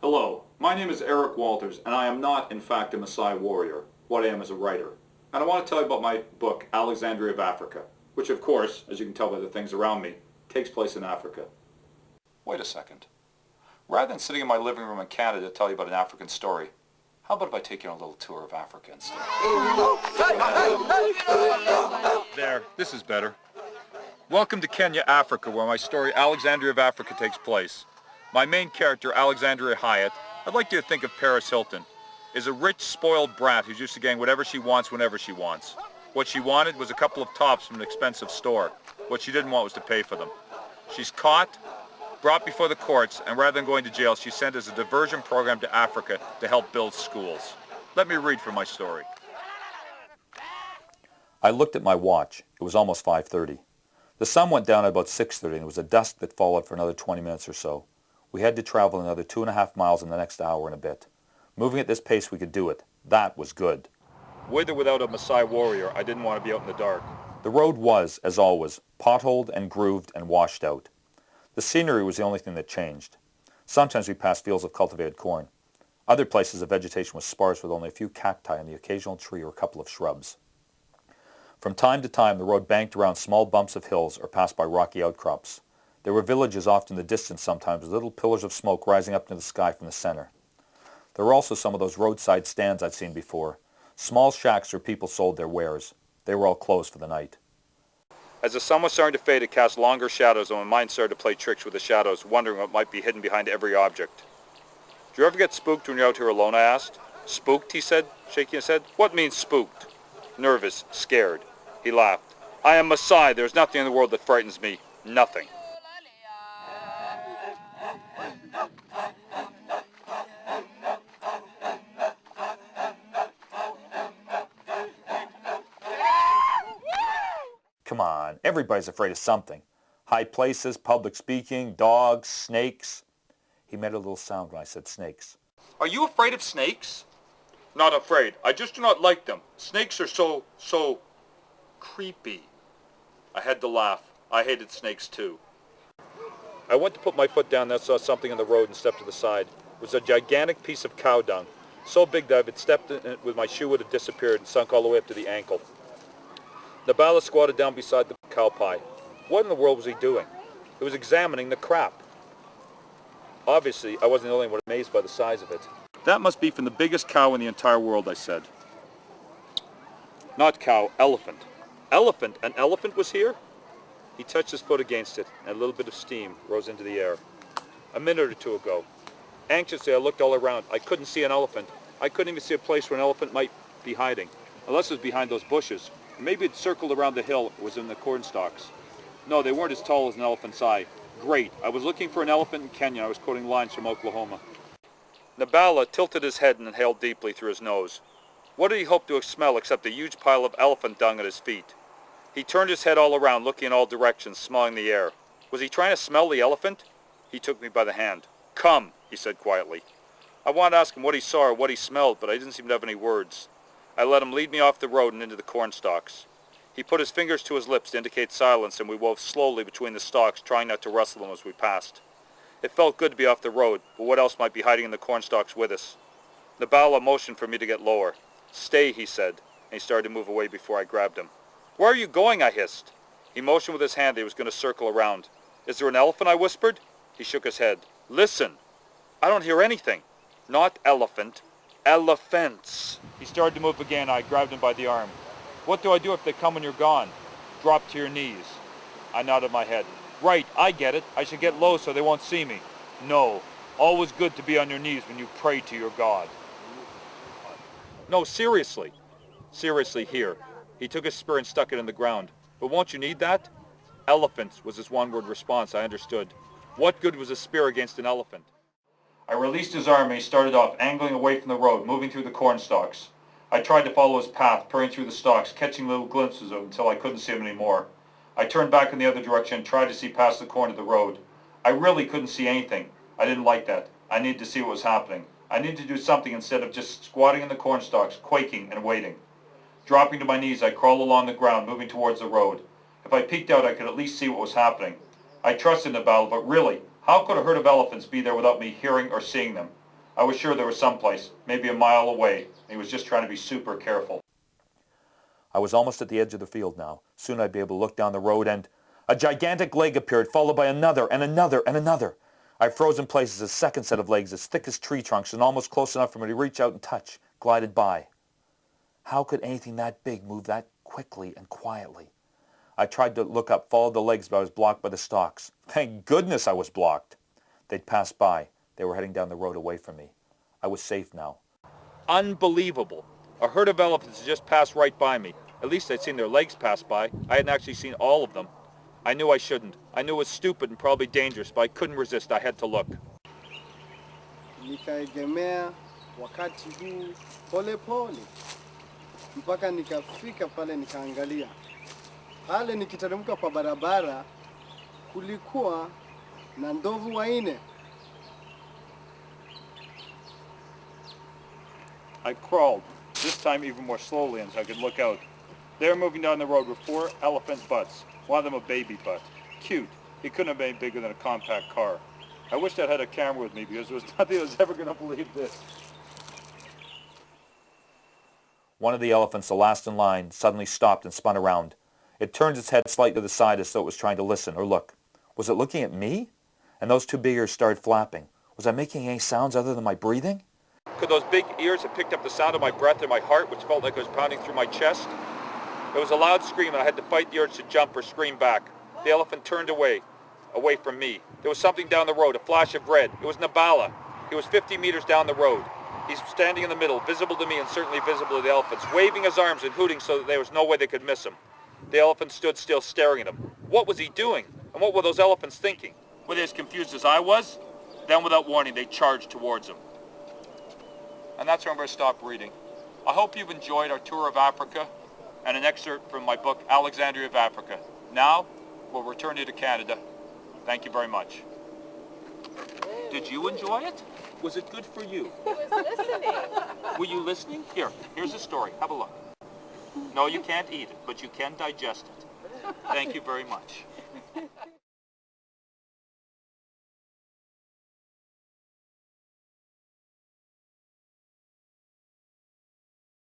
Hello, my name is Eric Walters, and I am not, in fact, a Maasai warrior. What I am is a writer. And I want to tell you about my book, Alexandria of Africa, which, of course, as you can tell by the things around me, takes place in Africa. Wait a second. Rather than sitting in my living room in Canada to tell you about an African story, how about if I take you on a little tour of Africa instead? There, this is better. Welcome to Kenya, Africa, where my story Alexandria of Africa takes place. My main character, Alexandria Hyatt, I'd like you to think of Paris Hilton, is a rich, spoiled brat who's used to getting whatever she wants whenever she wants. What she wanted was a couple of tops from an expensive store. What she didn't want was to pay for them. She's caught, brought before the courts, and rather than going to jail, she's sent as a diversion program to Africa to help build schools. Let me read from my story. I looked at my watch. It was almost 5:30. The sun went down at about 6:30, and it was a dusk that followed for another 20 minutes or so. We had to travel another 2.5 miles in the next hour and a bit. Moving at this pace, we could do it. That was good. With or without a Maasai warrior, I didn't want to be out in the dark. The road was, as always, potholed and grooved and washed out. The scenery was the only thing that changed. Sometimes we passed fields of cultivated corn. Other places the vegetation was sparse with only a few cacti and the occasional tree or a couple of shrubs. From time to time, the road banked around small bumps of hills or passed by rocky outcrops. There were villages off in the distance sometimes with little pillars of smoke rising up into the sky from the center. There were also some of those roadside stands I'd seen before, small shacks where people sold their wares. They were all closed for the night. As the sun was starting to fade, it cast longer shadows, and my mind started to play tricks with the shadows, wondering what might be hidden behind every object. Do you ever get spooked when you're out here alone, I asked. Spooked, he said, shaking his head. What means spooked? Nervous, scared. He laughed. I am Maasai. There's nothing in the world that frightens me. Nothing. Come on, everybody's afraid of something. High places, public speaking, dogs, snakes. He made a little sound when I said snakes. Are you afraid of snakes? Not afraid. I just do not like them. Snakes are so creepy. I had to laugh. I hated snakes too. I went to put my foot down and saw something on the road and stepped to the side. It was a gigantic piece of cow dung, so big that if it stepped in it with my shoe would have disappeared and sunk all the way up to the ankle. Nabala squatted down beside the cow pie. What in the world was he doing? He was examining the crap. Obviously, I wasn't the only one amazed by the size of it. That must be from the biggest cow in the entire world, I said. Not cow, elephant. Elephant? An elephant was here? He touched his foot against it, and a little bit of steam rose into the air. A minute or two ago. Anxiously, I looked all around. I couldn't see an elephant. I couldn't even see a place where an elephant might be hiding, unless it was behind those bushes. Maybe it circled around the hill. It was in the corn stalks. No, they weren't as tall as an elephant's eye. Great. I was looking for an elephant in Kenya. I was quoting lines from Oklahoma. Nabala tilted his head and inhaled deeply through his nose. What did he hope to smell except a huge pile of elephant dung at his feet? He turned his head all around, looking in all directions, smelling the air. Was he trying to smell the elephant? He took me by the hand. Come, he said quietly. I wanted to ask him what he saw or what he smelled, but I didn't seem to have any words. I let him lead me off the road and into the corn stalks. He put his fingers to his lips to indicate silence, and we wove slowly between the stalks, trying not to rustle them as we passed. It felt good to be off the road, but what else might be hiding in the corn stalks with us? Nabala motioned for me to get lower. Stay, he said, and he started to move away before I grabbed him. Where are you going? I hissed. He motioned with his hand that he was going to circle around. Is there an elephant? I whispered. He shook his head. Listen. I don't hear anything. Not elephant. Elephants. He started to move again. I grabbed him by the arm. What do I do if they come when you're gone? Drop to your knees. I nodded my head. Right, I get it. I should get low so they won't see me. No. Always good to be on your knees when you pray to your God. No, seriously. Seriously, here. He took his spear and stuck it in the ground. But won't you need that? Elephants was his one-word response, I understood. What good was a spear against an elephant? I released his arm and he started off, angling away from the road, moving through the corn stalks. I tried to follow his path, peering through the stalks, catching little glimpses of him until I couldn't see him anymore. I turned back in the other direction and tried to see past the corner of the road. I really couldn't see anything. I didn't like that. I needed to see what was happening. I needed to do something instead of just squatting in the corn stalks, quaking and waiting. Dropping to my knees, I crawled along the ground, moving towards the road. If I peeked out, I could at least see what was happening. I trusted Nabal, but really, how could a herd of elephants be there without me hearing or seeing them? I was sure there was someplace, maybe a mile away. He was just trying to be super careful. I was almost at the edge of the field now. Soon I'd be able to look down the road and a gigantic leg appeared, followed by another and another and another. I froze in place as a second set of legs, as thick as tree trunks and almost close enough for me to reach out and touch, glided by. How could anything that big move that quickly and quietly? I tried to look up, followed the legs, but I was blocked by the stalks. Thank goodness I was blocked. They'd passed by. They were heading down the road away from me. I was safe now. Unbelievable. A herd of elephants had just passed right by me. At least I'd seen their legs pass by. I hadn't actually seen all of them. I knew I shouldn't. I knew it was stupid and probably dangerous, but I couldn't resist. I had to look. Nikaegemea wakati huu pole pole mpaka nikafika pale nikaangalia. Pale nikiteremka kwa barabara kulikuwa na ndovu wanne. I crawled, this time even more slowly until I could look out. They were moving down the road with 4 elephant butts, one of them a baby butt. Cute. He couldn't have been bigger than a compact car. I wished I had a camera with me because there was nothing that was ever going to believe this. One of the elephants, the last in line, suddenly stopped and spun around. It turned its head slightly to the side as though it was trying to listen or look. Was it looking at me? And those 2 big ears started flapping. Was I making any sounds other than my breathing? Could those big ears have picked up the sound of my breath in my heart, which felt like it was pounding through my chest? It was a loud scream, and I had to fight the urge to jump or scream back. The elephant turned away from me. There was something down the road, a flash of red. It was Nabala. He was 50 meters down the road. He's standing in the middle, visible to me and certainly visible to the elephants, waving his arms and hooting so that there was no way they could miss him. The elephant stood still, staring at him. What was he doing? And what were those elephants thinking? Were they as confused as I was? Then, without warning, they charged towards him. And that's where I'm going to stop reading. I hope you've enjoyed our tour of Africa and an excerpt from my book, Alexandria of Africa. Now, we'll return you to Canada. Thank you very much. Did you enjoy it? Was it good for you? I was listening. Were you listening? Here's a story. Have a look. No, you can't eat it, but you can digest it. Thank you very much.